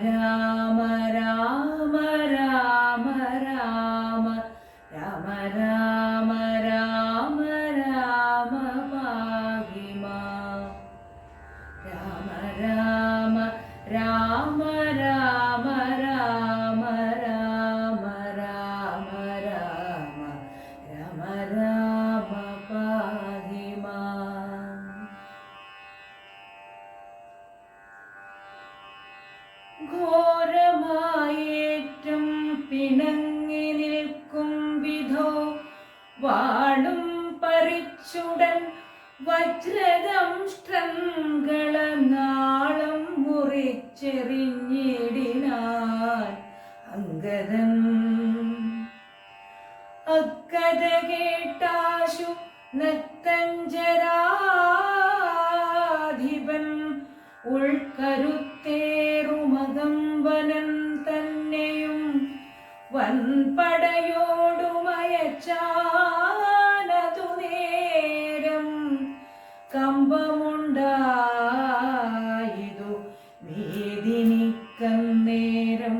രാമ രാമ രാമ രാമ രാമ രാമ രാമ രാമ പാഹി മാം. രാമ രാമ രാമ രാമ രാമ രാമ രാമ രാമ രാമ രാമ പാഹി മാം. ഘോരമായേറ്റം പിണങ്ങി നിൽക്കും വിധോ വാളും പറിച്ചുടൻ വജ്രദംഷ്ട്രങ്ങളാളം മുറിച്ചെറിഞ്ഞിടിനാൻ അംഗദൻ. അക്കഥ കേട്ടാശു നക്തഞ്ചരാധിപൻ ഉൾക്കരുത്തേറുമകമ്പനൻ തന്നെയും വൻപടയോടുമയച്ചാനതു നേരം കമ്പമുണ്ടായിതു മേദിനിക്കന്നേരം.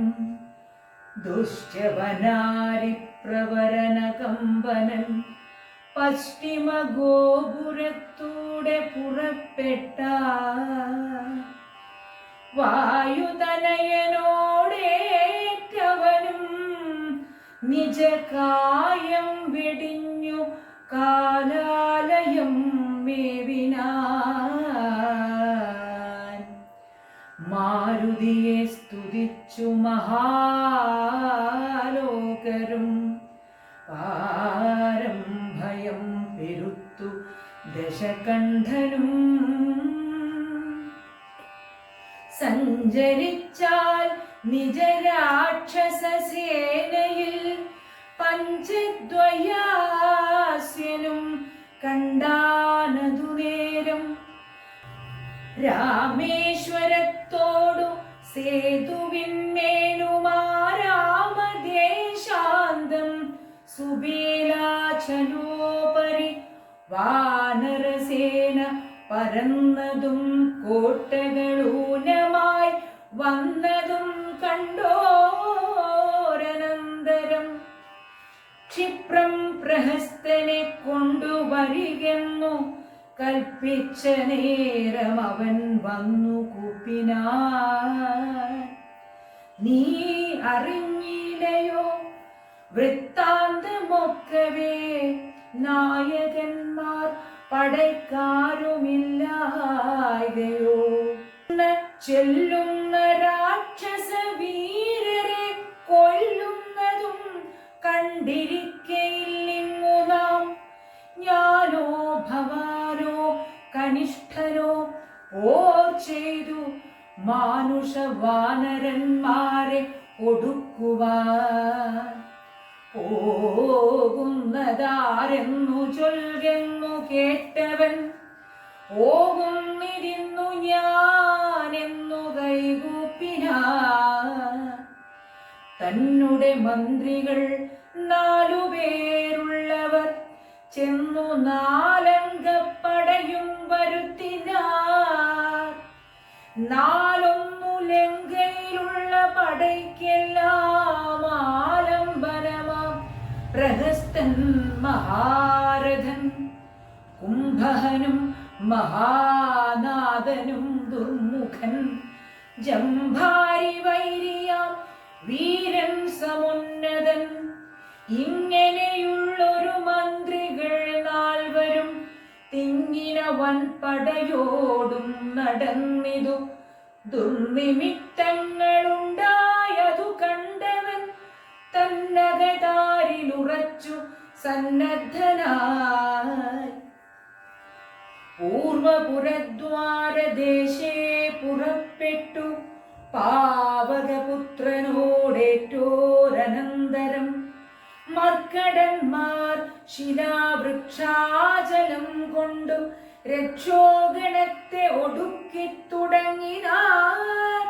ദുശ്യവനാരിപ്രവരന കമ്പനൻ പശ്ചിമ ഗോപുരത്തൂടെ പുറപ്പെട്ട വായുതനയനോടേറ്റവനും നിജകായം വെടിഞ്ഞു കാലാലയം മേവിനാൻ. മാരുതിയെ സ്തുതിച്ചു മഹാലോകരും പാരം ഭയം പെരുത്തു ദശകണ്ഠനും. സഞ്ചരിച്ചാൽ നിജരാക്ഷസസേനയിൽ പഞ്ചദ്വയാസ്യനും കണ്ടാനതു നേരം. രാമേശ്വരത്തോടു സേതുവിന്മേലുമാരാമദേശാന്തം സുബേലാചലോപരി വാനരസേന പരന്നതും കോട്ടകളൂനമായി വന്നതും കണ്ടോരനന്തരം. ക്ഷിപ്രം പ്രഹസ്തനെ കൊണ്ടുവരികെന്നു കൽപ്പിച്ച നേരം അവൻ വന്നു കൂപ്പിനാൻ. നീ അറിഞ്ഞില്ലയോ വൃത്താന്തമൊക്കവേ നായകന്മാർ പടക്കാരുമില്ലായകയോ. ചെല്ലുന്ന രാക്ഷസ വീരരെ കൊല്ലുന്നതും കണ്ടിരിക്കയില്ലിങ്ങു നാം. ഞാനോ ഭവാനോ കനിഷ്ഠനോ പോർ ചെയ്തു മാനുഷ വാനരന്മാരെ ഒടുക്കുവാൻ. പോകുന്നതാരെന്നു ചൊല്ലുന്നു കേട്ടവൻ പോകുന്നിരുന്നു ഞാനെന്നു കൈകൂപ്പിനാൻ. തന്നുടെ മന്ത്രികൾ 4 പേരുള്ളവർ ചെന്നു 4 അംഗപ്പടയും വരുത്തിനാർ. 4 ലങ്കയിലുള്ള പടയ്ക്കെല്ലാം ആലംബനമാം പ്രഹസ്തൻ മഹാരഥൻ. കുംഭഹനും മഹാനാദനും ദുർമുഖൻ ജംഭാരി വൈരിയാം വീരൻ സമുന്നതൻ. ഇങ്ങനെയുള്ളൊരു മന്ത്രികൾ 4 തിങ്ങിന വൻപടയോടും നടന്നിതു. ദുർനിമിത്തങ്ങളുണ്ടായതു കണ്ടവൻ തന്നകതാരിലുറച്ചു സന്നദ്ധനായി. പൂർവപുരദ്വാരദേശേ പുറപ്പെട്ടു പാവകപുത്രനോടേറ്റോരനന്തരം. മർക്കടന്മാർ ശിലാവൃക്ഷാചലം കൊണ്ടു രക്ഷോഗണത്തെ ഒടുക്കി തുടങ്ങിനാർ.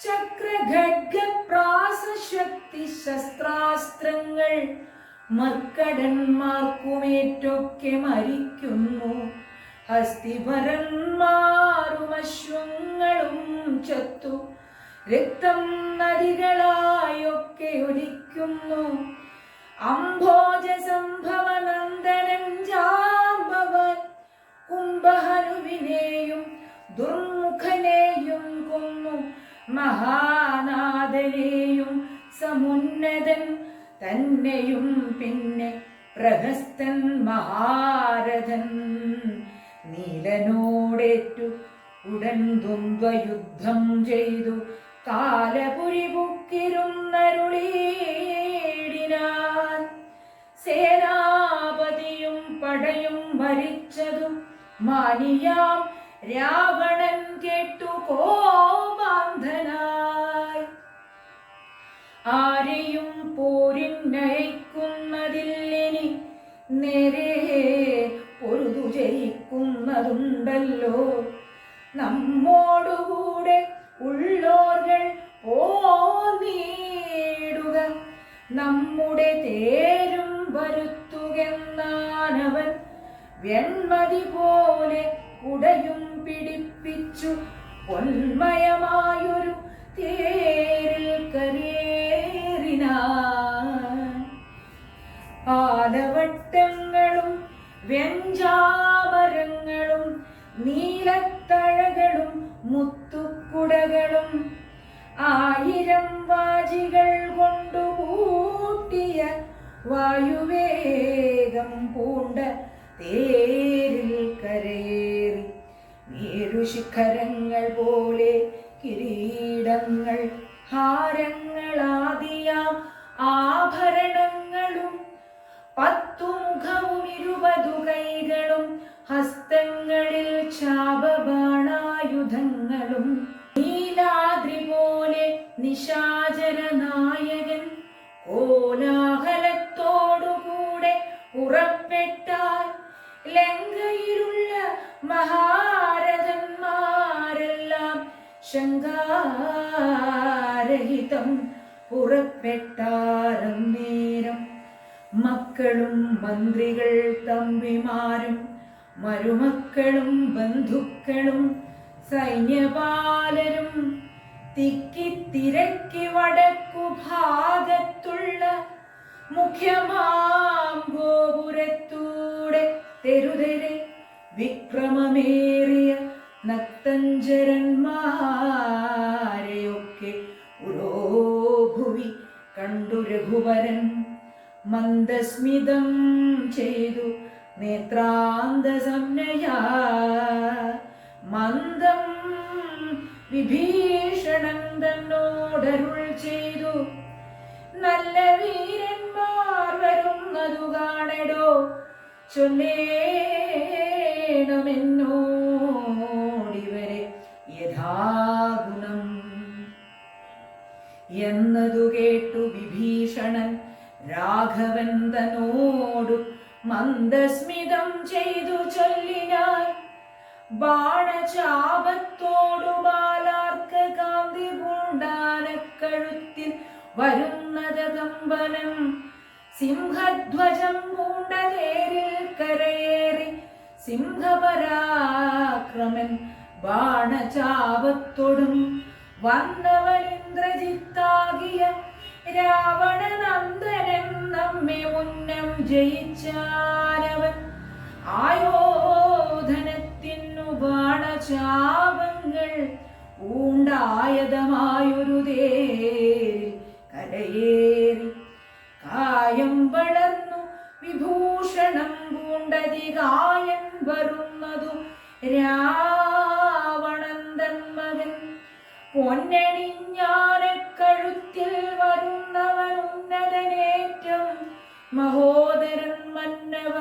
ചക്രഖഡ്ഗപ്രാസശക്തി ശസ്ത്രാസ്ത്രങ്ങൾ മർക്കടന്മാർക്കുമേറ്റൊക്കെ മരിക്കുന്നു. ഹസ്തിഭരന്മാരും അശ്വങ്ങളും ചത്തു രക്തം നദികളായൊക്കെ ഒലിക്കുന്നു. അംഭോജ സംഭവ നന്ദനൻ ജാമ്പവാൻ കുംഭഹനുവിനെയും ദുർമുഖനെയും കൊന്നു. മഹാനാഥനെയും സമുന്നതൻ തന്നെയും പിന്നെ പ്രഹസ്തൻ മഹാരഥൻ നീലനോടേറ്റു ഉടൻ ദ്വന്ദ്വയുദ്ധം ചെയ്തു കാലപുരി പുക്കിരുന്നരുളീടിനാൻ. സേനാപതിയും പടയും ഭരിച്ചതും മാനിയാം രാവണൻ കേട്ടു കോപാന്ധനായി. ആരെയും പോരിനയക്കുന്നതില്ലിനി നേരെ പൊരുതു ജയിക്കുന്നതുണ്ടല്ലോ. നമ്മോടുകൂടെ ഉള്ളോർകൾ പോന്നിടുക, നമ്മുടെ തേരും വരുത്തുകെന്നാനവൻ. വെൺമതി പോലെ കുടയും പിടിപ്പിച്ചു പൊന്മയമായൊരു തേരിൽ കരേറിനാൻ. ആലവട്ടങ്ങളും വ്യഞ്ചാമരങ്ങളും നീലത്തഴകളും മുത്തുക്കുടകളും 1000 വാജികൾ കൊണ്ടു കൂട്ടിയ വായുവേഗം പൂണ്ട തേരിൽ കരേറി. മേരുശിഖരങ്ങൾ പോലെ കിരീടങ്ങൾ ഹാരങ്ങളാദിയാം ആഭരണങ്ങളും 10 മുഖവും 20 കൈകളും ഹസ്തങ്ങളിൽ ചാപബാണായുധങ്ങളും. നീലാദ്രി പോലെ നിശാചര നായകൻ കോലാഹലത്തോടുകൂടെ പുറപ്പെട്ടാൽ ലങ്കയിലുള്ള മഹാരഥന്മാരെല്ലാം ശങ്കാരഹിതം പുറപ്പെട്ടാരന്നേരം. മക്കളും മന്ത്രികൾ തമ്പിമാരും മരുമക്കളും ബന്ധുക്കളും സൈന്യപാലരും തിക്കിത്തിരക്കി വടക്കു ഭാഗത്തുള്ള മുഖ്യമാം ഗോപുരത്തൂടെ തെരുതെരെ വിക്രമമേറിയ നക്തഞ്ചരന്മാരെയൊക്കെ പുരോഭുവി കണ്ടു രഘുവരൻ. മന്ദസ്മിതം ചെയ്തു നേത്രാന്തസംനയാ മന്ദം വിഭീഷണൻ തന്നോടരുൾ ചെയ്തു. നല്ല വീരന്മാർ വരുന്നതു കാണടോ, ചൊല്ലേണമെന്നോടിവരെ യഥാഗുണം എന്നതു കേട്ടു വിഭീഷണൻ രാഘവൻ തന്നോടു മന്ദസ്മിതം ചെയ്തു ചൊല്ലിനാൻ. ബാണചാപത്തോടു ബാലാർക്ക കാന്തി പൂണ്ടാനക്കഴുത്തിൽ വരുന്നത് കമ്പനം. സിംഹധ്വജം പൂണ്ട തേരിൽ കരയേറി സിംഹപരാക്രമൻ ബാണചാപത്തോടും വന്നവനിന്ദ്രജിത്താകിയ രാവണനന്ദനൻ നമ്മെ മുന്നം ജയിച്ചാനവൻ. ആയോധനത്തിനു ബാണചാപങ്ങൾ പൂണ്ടായതമായൊരു തേരിൽ കരയേറി. കായം വളർന്നു വിഭൂഷണം പൂണ്ടതികായൻ വരുന്നതു രാവണന്തൻ മകൻ. പൊന്നണിഞ്ഞാനക്കഴുത്തിൽ വരുന്നവൻ ഉന്നതനേറ്റം മഹോദരൻ മന്നവ.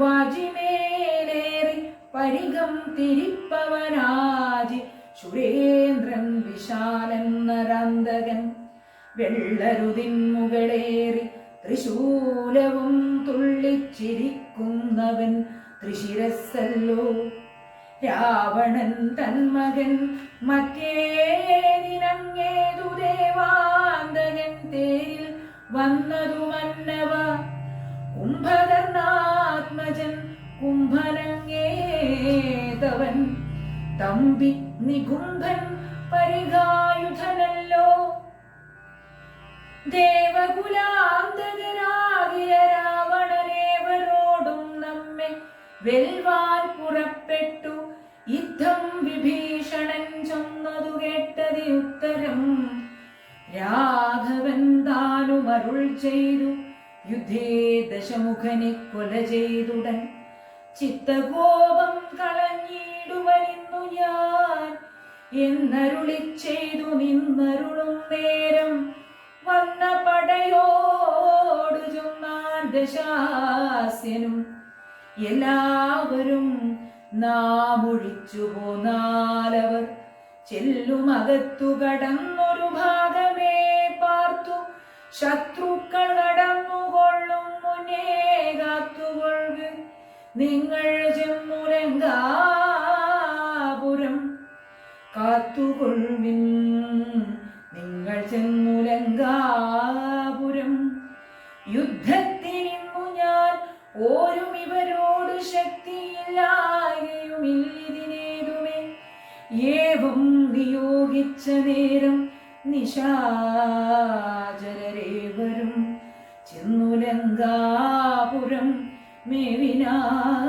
വാജിമേലേറി പരികം തിരിപ്പവനാജി സുരേന്ദ്രൻ വിശാലൻ നരാന്തകൻ. വെള്ളരുതിൻ മുകളേറി ത്രിശൂലവും തുള്ളിച്ചിരിക്കുന്നവൻ ത്രിശിരസ്സല്ലോ. രാവണൻ തന്മകൻ മറ്റേതിനങ്ങേതു ദേവാന്തകൻ തേരിൽ വന്നതു മന്നവ. കുംഭകർണാത്മജൻ കുംഭനങ്ങേതവൻ തമ്പി നികുംഭൻ പരിഗായുധൻ ദേവകുലാന്തകരാകിയ രാവണനേവരോടും നമ്മെ വെൽവാൻ പുറപ്പെട്ടു. യുദ്ധം വിഭീഷണൻ ചൊന്നതു കേട്ടതി ഉത്തരം രാഘവൻ താനും അരുൾ ചെയ്തു. യുദ്ധേ ദശമുഖനെ കൊല ചെയ്തുടൻ ചിത്തകോപം കളഞ്ഞിടുവനിന്നു ഞാൻ എന്നരുളി ചെയ്തു. നിന്നരുളും നേരം വന്ന പടയോടു ചൊന്നാൻ ദശാസ്യനും എല്ലാവരും നാം ഒഴിച്ചു പോന്നാലവർ ചെല്ലുമകത്തു കടന്നൊരു ഭാഗമേ പാർത്തു. ശത്രുക്കൾ കടന്നുകൊള്ളും മുന്നേ കാത്തുകൊള്ളുക. നിങ്ങൾ ചെന്നുലങ്കാപുരം കാത്തുകൊള്ളുവിൻ. നിങ്ങൾ ചെന്നുലങ്കാപുരം. യുദ്ധത്തിനിന്നു ഞാൻ ഓരും ഇവരോട് ശക്തിയില്ലായയുമില്ലിതിനേതുമേ. ഏവം നിയോഗിച്ച നേരം നിശാചരരേവരും ചെന്നുലങ്കാപുരം മേവിനാർ.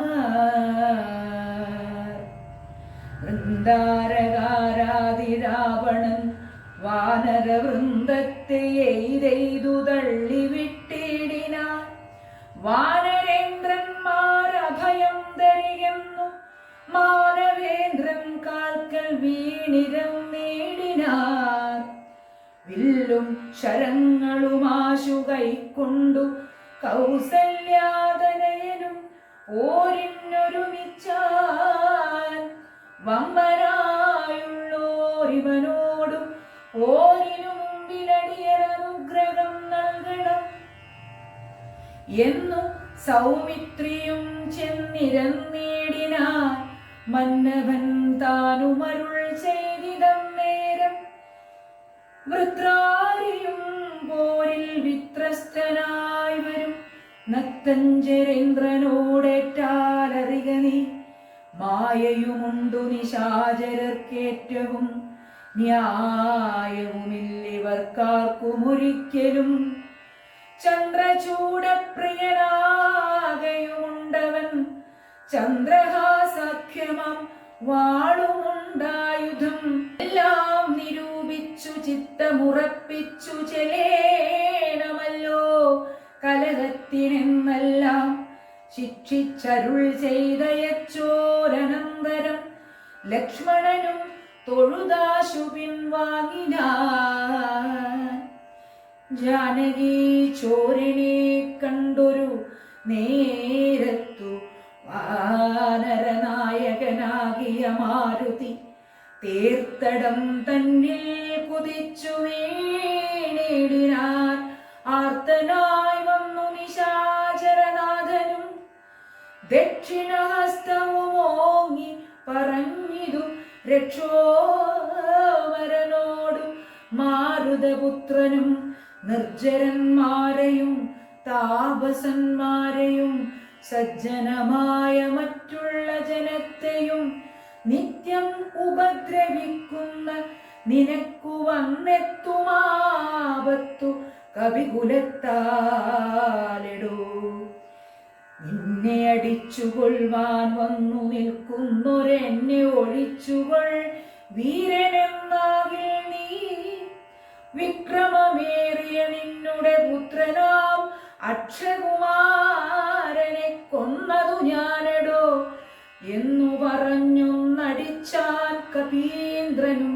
വൃന്ദാരകാരാതിരാവണൻ വാനരവൃന്ദത്തെ എയ്തെയ്തു തള്ളിവിട്ടിടിനാൻ. വാനരേന്ദ്രന്മാർ അഭയം ധരികെന്നു മാനവേന്ദ്രൻ കാൽക്കൽ വീണിരം നേടിനാർ. വില്ലും ശരങ്ങളുമാശു കൈക്കൊണ്ടു കൗസല്യാതനയനും ഓരിനൊരുമിച്ചാൻ. വമ്പനായുള്ളോരിവനോടും ഓരിനു മുമ്പിലടിയനുഗ്രഹം നൽകണം എന്നു സൗമിത്രിയും ചെന്നിരന്നേടിനാൻ. മന്നവൻ താനുമരുൾ ചെയ്തിതം നേരം വൃത്രാരിയും പോരിൽ വിത്രസ്തനായി വരും. നക്തഞ്ചരേന്ദ്രനോടേറ്റാലറിക നീ മായയുമുണ്ടു നിശാചരർക്കേറ്റവും ന്യായവുമില്ലിവർക്കാർക്കുമൊരിക്കലും. ചന്ദ്രചൂടപ്രിയനാകയുമുണ്ടവൻ ചന്ദ്രഹാസഖ്യമം വാളുമുണ്ടായുധം എല്ലാം നിരൂപിച്ചു ചിത്തമുറപ്പിച്ചു ചെലേണമല്ലോ കലഹത്തിനെന്നെല്ലാം ശിക്ഷിച്ചരുൾ ചെയ്തയച്ചോരനന്തരം ലക്ഷ്മണനും തൊഴുതാശു പിൻവാങ്ങിനാൻ. ജാനകി ചോരനെ കണ്ടൊരു നേരത്തു വാനരനായകനാകിയ മാരുതി തീർത്ഥടം തന്നിൽ കുതിച്ചു വീണിടിനാൻ. ആർത്തനായി വന്നു നിശാചരനാഥനും ദക്ഷിണഹസ്തവുമോങ്ങി പറഞ്ഞിതു രക്ഷോവരനോടും മാരുതപുത്രനും നിർജ്ജരന്മാരെയും താപസന്മാരെയും സജ്ജനമായ മറ്റുള്ള ജനത്തെയും നിത്യം ഉപദ്രവിക്കുന്ന നിനക്കു വന്നെത്തുമാപത്തു കവികുലത്താലെടോ. നിന്നെ അടിച്ചുകൊള്ളുവാൻ വന്നു നിൽക്കുന്നൊരെന്നെ ഒഴിച്ചുകൊൾ വീരനെന്നാകിൽ നീ. വിക്രമമേറിയ നിന്നുടെ പുത്രനാം അക്ഷകുമാരനെ കൊന്നതു ഞാനെടോ എന്നു പറഞ്ഞൊന്നടിച്ചാൻ കപീന്ദ്രനും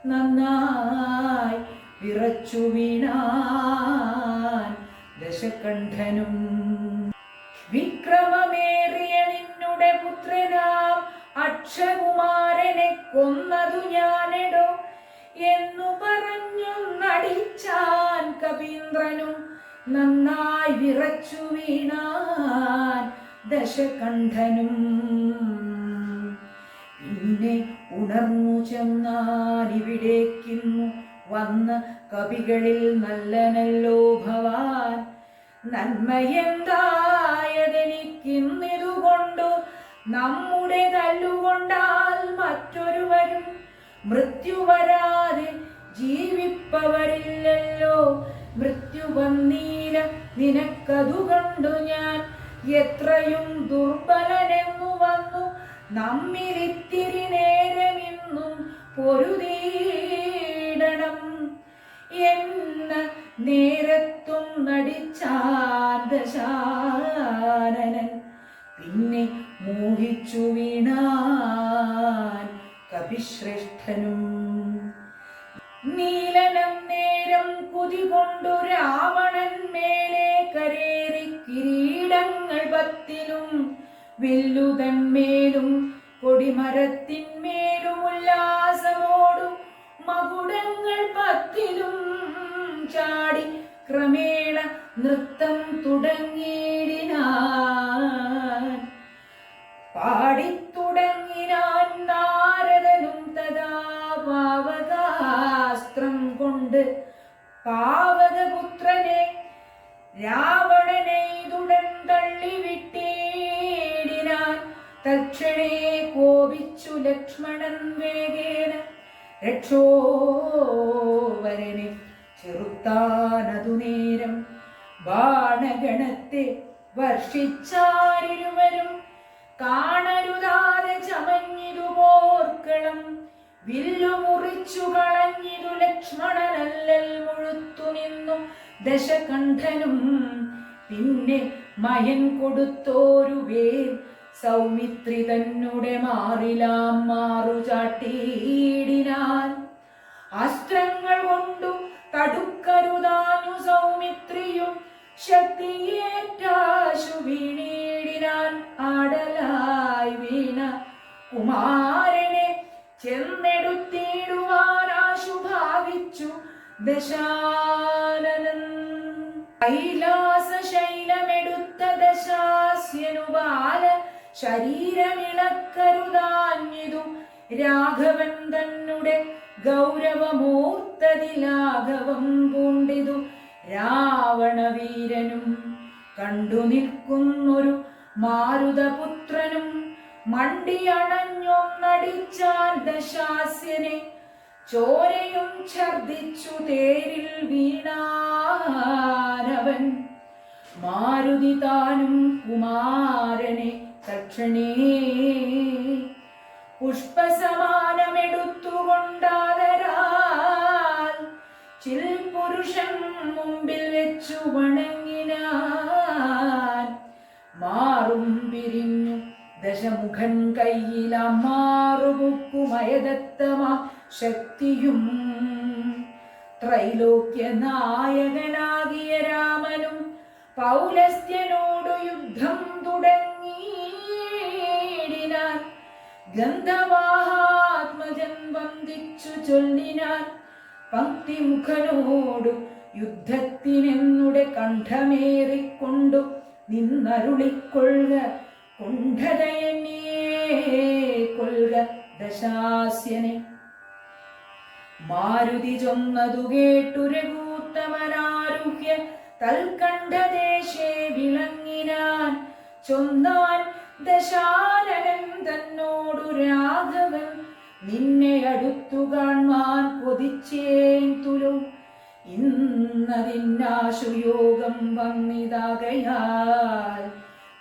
നന്നായി വിറച്ചു വീണാൻ ദശകണ്ഠനും. വിക്രമമേറിയ നിന്നുടെ പുത്രനാം അക്ഷകുമാരനെ കൊന്നതു ഞാനെടോ എന്നു പറഞ്ഞൊന്നടിച്ചാൻ കപീന്ദ്രനും നന്നായി വിറച്ചു വീണാൻ ദശകണ്ഠനും. പിന്നെ ഉണർന്നു ചെന്നാലിവിടേക്കിന്നു വന്ന കവികളിൽ നല്ലനല്ലോ ഭവാൻ. നന്മയെന്തായതെനിക്കിന്നിതുകൊണ്ടു നമ്മുടെ തല്ലുകൊണ്ടാൽ മറ്റൊരുവരും മൃത്യു വരാതെ ജീവിപ്പവരില്ലല്ലോ. വന്നീല നിനക്കതു കണ്ടു ഞാൻ എത്രയും ദുർബലനെന്നു വന്നു നമ്മിലിത്തിരി നേരമിന്നും പൊരുതീടണം എന്ന നേരത്തും നടിച്ചാൻ ദശാനനൻ പിന്നെ മോഹിച്ചു വീണാൻ കപിശ്രേഷ്ഠനും നീലനം നേരം കുതികൊണ്ടു രാവണൻ മേലെ കരേറി കിരീടങ്ങൾ പത്തിലും വില്ലുതന്മേലും കൊടിമരത്തിന്മേലും ഉല്ലാസമോടും മകുടങ്ങൾ പത്തിലും ചാടി ക്രമേണ നൃത്തം തുടങ്ങിയിടിനാൻ പാടിത്തുടങ്ങിനാൻ നാരദനും തഥാ പാവകാസ്ത്രം കൊണ്ട് പാവകപുത്രനെ രാവണനെ ഇതുടൻ തള്ളിവിട്ടിടിനാൻ തക്ഷണേ കോപിച്ചു ലക്ഷ്മണൻ വേഗേന രക്ഷോവരനെ ചെറുത്താനതു നേരം ബാണഗണത്തെ വർഷിച്ചാരിരുവരും കാണരുതാതെ ചമഞ്ഞിതു പോർക്കളം വില്ലു മുറിച്ചു കളഞ്ഞിതു ലക്ഷ്മണനല്ലൽ മുഴുത്തു നിന്നു ദശകണ്ഠനും പിന്നെ മയൻ കൊടുത്തോരു വേൽ സൗമിത്രി തന്നെ മാറിലാം മാറുചാട്ടിയിടിനാൻ അസ്ത്രങ്ങൾ കൊണ്ടു തടുക്കരുതാനു സൗമിത്രിയും ശക്തിയേറ്റാശു വീണീടിനാൻ ആടലായി വീണ കുമാരനെ ചെന്നെടുത്തിടുവാനാശു ഭാവിച്ചു ദശാനനൻ കൈലാസ ശൈലമെടുത്ത ദശാസ്യനുബാല ശരീരമിളക്കരുതാഞ്ഞിതു രാഘവൻ തന്നെ ഗൗരവമൂർത്തതിലാഘവം പൂണ്ടിതു രാവണവീരനും കണ്ടു നിൽക്കുന്നൊരു മാരുതപുത്രനും മണ്ടിയണഞ്ഞൊന്നടിച്ചാൻ ദശാസ്യനെ ചോരയും ഛർദിച്ചു തേരിൽ വീണാനവൻ മാരുതി താനും കുമാരനെ തക്ഷണേ പുഷ്പസമാനമെടുത്തുകൊണ്ടാദരാൽ ചിൽപുരുഷൻ മുമ്പിൽ വെച്ചു വണങ്ങിനാൻ മാറും പിരിഞ്ഞു ദശമുഖൻ കയ്യിലമാറുപുക്കുമയദത്തമാ ശക്തിയും ത്രൈലോക്യ നായകനാകിയ രാമനും പൗലസ്ത്യനോടു യുദ്ധം തുടങ്ങിയിടിനാൻ ഗന്ധവാഹാത്മജൻ വന്ദിച്ചു ചൊല്ലിനാൻ പങ്ക്തിമുഖനോടു യുദ്ധത്തിനെന്നുടെ കണ്ഠമേറിക്കൊണ്ടു നിന്നരുളിക്കൊള്ളുക കുണ്ഠതയന്യേ കൊൽക ദശാസ്യനെ മാരുതി ചൊന്നതു കേട്ടു രഘൂത്തമനാരുഹ്യ തൽക്കണ്ഠദേശേ വിളങ്ങിനാൻ ചൊന്നാൻ ദശാനനൻ തന്നോടു രാഘവൻ നിന്നെ അടുത്തു കാണുവാൻ കൊതിച്ചേൻ തുലും ഇന്നതിന്നാശുയോഗം വന്നിതാകയാൽ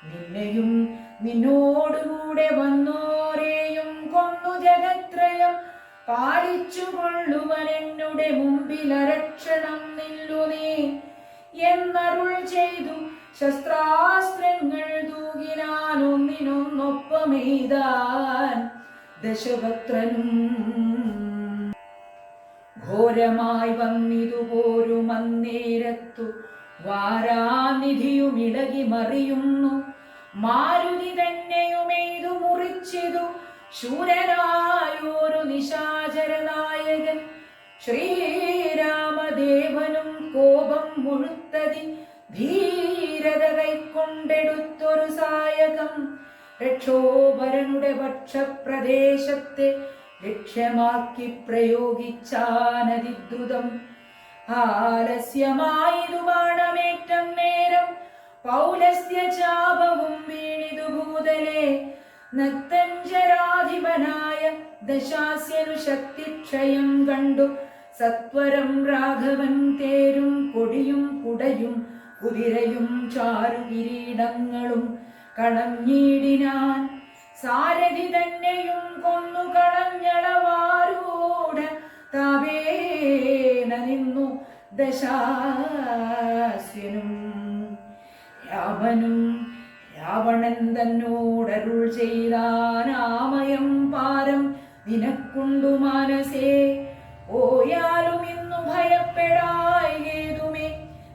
നിന്നെയും നിന്നോടുകൂടെ വന്നോരെയും കൊന്നു ജഗത്രയം പാലിച്ചു കൊള്ളുവൻ എന്നുടെ മുമ്പിൽ അരക്ഷണം നില്ലു നീ എന്നരുൾ ചെയ്തു ശസ്ത്രാസ്ത്രങ്ങൾ തൂകിനാൻ ഒന്നിനൊന്നൊപ്പമെയ്താൻ ദശവക്ത്രനും ഘോരമായി വന്നിതുപോരും അന്നേരത്തു വാരാനിധിയുമിളകി മറിയുന്നു മാരുതി തന്നെയുമെയ്തു മുറിച്ചിതു ശൂരനായൊരു നിശാചരനായകൻ ശ്രീരാമദേവനും കോപം മുഴുത്തതി ധീരത കൈക്കൊണ്ടെടുത്തൊരു സായകം രക്ഷോഭരനുടെ പക്ഷപ്രദേശത്തെ ലക്ഷ്യമാക്കി പ്രയോഗിച്ചാനതിദ്രുതം ആലസ്യമായതു ബാണമേറ്റം നേരം പൗലസ്ത്യ ചാപവും വീണിതു ഭൂതലേ നക്തഞ്ചരാധിപനായ ദശാസ്യനു ശക്തിക്ഷയം കണ്ടു സത്വരം രാഘവൻ തേരും കൊടിയും കുടയും കുതിരയും ചാരുകിരീടങ്ങളും കളഞ്ഞിടിനാൻ. സാരഥി തന്നെയും കൊന്നു കളഞ്ഞളവാരൂഢ താപേന നിന്നു ദശാസ്യനും. രാമനും രാവണൻ തന്നോടരുൾ ചെയ്താനാമയം പാരം നിനക്കുണ്ടു മാനസേ. ഓയാലും ഇന്നു ഭയപ്പെടായേതുമേ.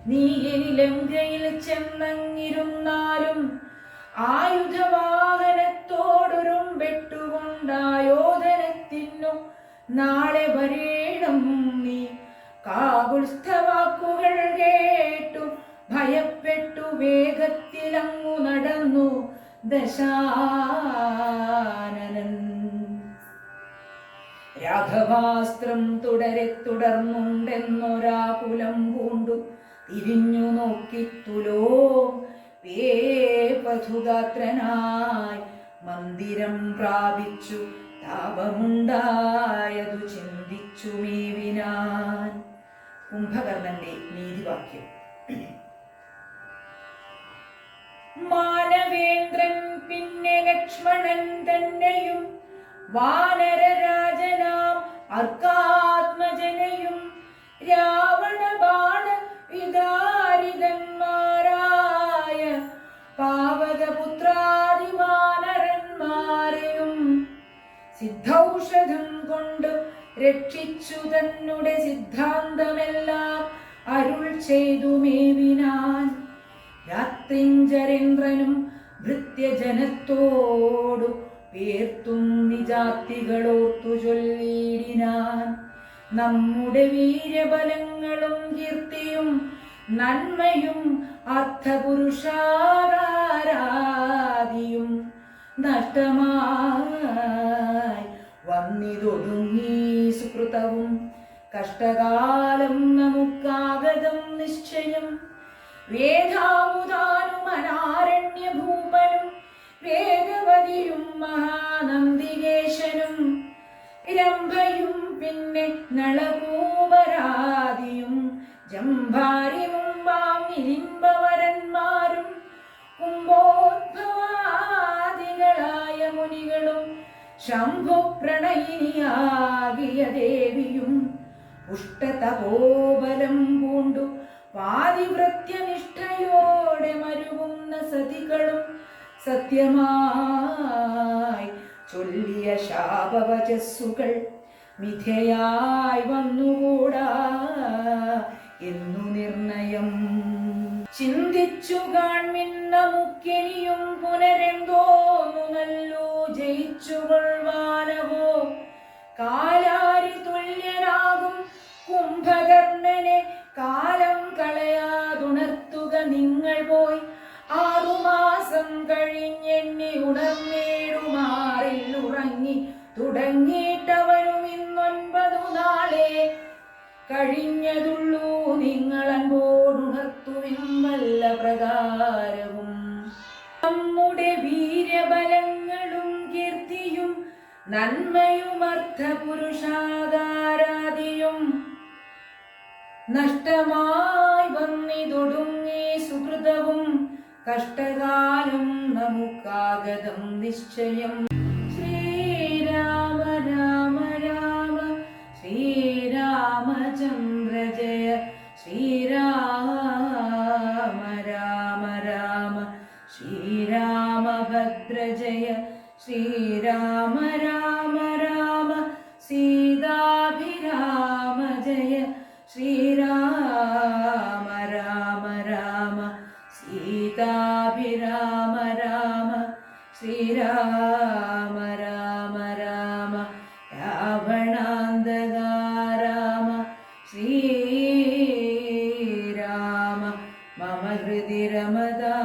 നീ ഇനി ലങ്കയിൽ ചെന്നങ്ങിരുന്നാലും ആയുധവാഹനത്തോടൊരുമ്പെട്ടുകൊണ്ടായോധനത്തിനു നാളെ വരേണം നീ. കാകുൽസ്ഥവാക്കുകൾ കേട്ടു ഭയപ്പെട്ടു വേഗത്തിലങ്ങു നടന്നു ദശാനനൻ. രാഘവാസ്ത്രം തുടർന്നുണ്ടെന്നൊരാകുലം പൂണ്ടു തിരിഞ്ഞു നോക്കിത്തുലോ പേപഥുഗാത്രനായി മന്ദിരം പ്രാപിച്ചു താപമുണ്ടായതു ചിന്തിച്ചു മേവിനാൻ. കുംഭകർണന്റെ നീതിവാക്യം. മാനവേന്ദ്രൻ പിന്നെ ലക്ഷ്മണൻ തന്നെയും വാനരരാജനാം അർക്കാത്മജനെയും രാവണ ബാണ വിദാരിതന്മാരായ പാവകപുത്രാദിവാനരന്മാരെയും സിദ്ധൌഷധം കൊണ്ട് രക്ഷിച്ചു തന്നെ സിദ്ധാന്തമെല്ലാം അരുൾ ചെയ്തു മേവിനാൻ. രാത്രിഞ്ചരേന്ദ്രനും ഭൃത്യജനത്തോടു പേർത്തും നിജാത്തികളോർത്തു ചൊല്ലിയിടിനാൻ. നമ്മുടെ വീര്യബലങ്ങളും കീർത്തിയും നന്മയും അർത്ഥപുരുഷാകാരാദിയും നഷ്ടമായി വന്നിതൊടുങ്ങി സുകൃതവും കഷ്ടകാലം നമുക്കാഗതം നിശ്ചയം. വേദാമുദാനും അനാരണ്യഭൂപനും വേദവതിയും മഹാനന്ദികേശനും രംഭയും പിന്നെ നളകൂപരാദിയും ജംഭാരി മുമ്പാം ഇരിമ്പവരന്മാരും കുംഭോദ്ഭവാദികളായ മുനികളും ശംഭു പ്രണയിനിയാകിയ ദേവിയും പുഷ്ടതപോബലം പൂണ്ടു പാതിവൃത്യനിഷ്ഠയോടെ മരുവുന്ന സതികളും സത്യമായി ചൊല്ലിയ ശാപവചസ്സുകൾ മിഥ്യയായി വന്നുകൂടാ എന്നു നിർണയം. ചിന്തിച്ചു കാൺമിൻ നമുക്കിനിയും പുനരെന്തോന്നു നല്ലു ജയിച്ചുകൊള്ളുവാനവോ. കാലാരി തുല്യനാകും കുംഭകർണനെ കാലം കളയാതുണർത്തുക നിങ്ങൾ പോയി. 6 മാസം കഴിഞ്ഞെണ്ണി ഉണർന്നേടുമാറിൽ ഉറങ്ങി തുടങ്ങിയിട്ടവനും ഇന്നൊൻപതു നാളെ കഴിഞ്ഞതുള്ളൂ. നിങ്ങൾ അൻപോടുണർത്തുവിൻ വല്ല പ്രകാരവും. നമ്മുടെ വീര്യബലങ്ങളും കീർത്തിയും നന്മയും അർത്ഥപുരുഷാകാരാദിയും നഷ്ടമായി വന്നിതൊടുങ്ങി സുഹൃതവും കഷ്ടകാലം നമുക്കാഗതം നിശ്ചയം. ശ്രീരാമ രാമ രാമ ശ്രീരാമചന്ദ്ര ജയ. ശ്രീരാമ രാമ രാമ ശ്രീരാമഭദ്ര ജയ. ശ്രീരാമ രാമ രാമ സീതാഭിരാമ ജയ. ശ്രീരാമ രാമ രാമ സീതാഭിരാമ രാമ. ശ്രീരാമ രാമ രാമ രാവണാന്തക രാമ. ശ്രീരാമ മമ ഹൃദി രമതാ.